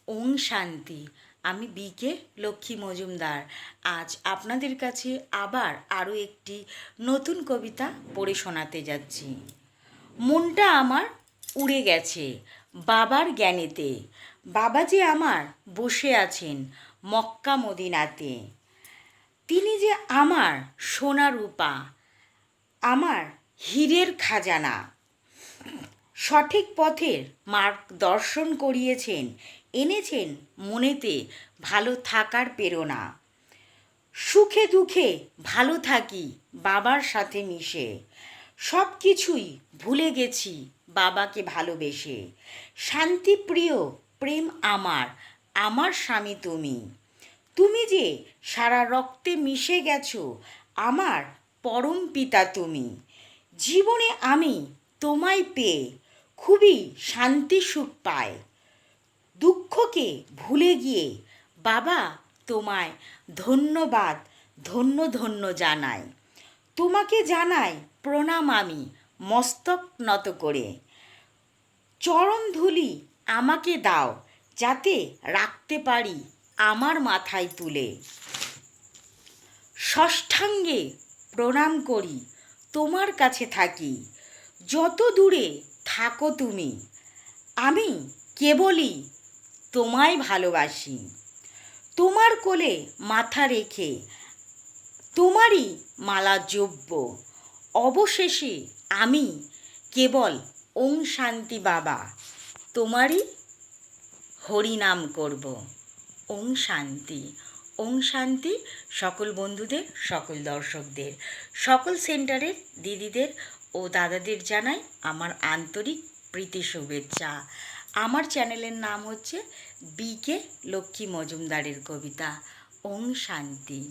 ওং শান্তি। আমি বিকে লক্ষ্মী মজুমদার আজ আপনাদের কাছে আবার আরও একটি নতুন কবিতা পড়ে শোনাতে যাচ্ছি। মনটা আমার উড়ে গেছে বাবার জ্ঞানেতে। বাবা যে আমার বসে আছেন মক্কা মদিনাতে। তিনি যে আমার সোনা রূপা, আমার হীরের খাজানা। সঠিক পথের মার্গদর্শন করিয়েছেন, এনেছেন মনেতে ভালো থাকার প্রেরণা। সুখে দুঃখে ভালো থাকি বাবার সাথে মিশে। সব কিছুই ভুলে গেছি বাবাকে ভালোবেসে। শান্তিপ্রিয় প্রেম আমার, আমার স্বামী তুমি। তুমি যে সারা রক্তে মিশে গেছো, আমার পরম পিতা তুমি। জীবনে আমি তোমায় পেয়ে খুবই শান্তি সুখ পাই। দুঃখকে ভুলে গিয়ে বাবা তোমায় ধন্যবাদ ধন্য ধন্য জানাই। তোমাকে জানাই প্রণাম আমি মস্তক নত করে। চরণধূলি আমাকে দাও যাতে রাখতে পারি আমার মাথায় তুলে। ষষ্ঠাঙ্গে প্রণাম করি তোমার কাছে থাকি। যত দূরে থাকো তুমি, আমি কেবলই তোমায় ভালোবাসি। তোমার কোলে মাথা রেখে তোমারই মালা জপব। অবশেষে আমি কেবল ওং শান্তি বাবা তোমারই হরিনাম করব। ওং শান্তি। ওং শান্তি সকল বন্ধুদের, সকল দর্শকদের, সকল সেন্টারের দিদিদের ও দাদাদের জানাই আমার আন্তরিক প্রীতি শুভেচ্ছা। আমার চ্যানেলের নাম হচ্ছে বিকে লক্ষ্মী মজুমদারের কবিতা। ওং শান্তি।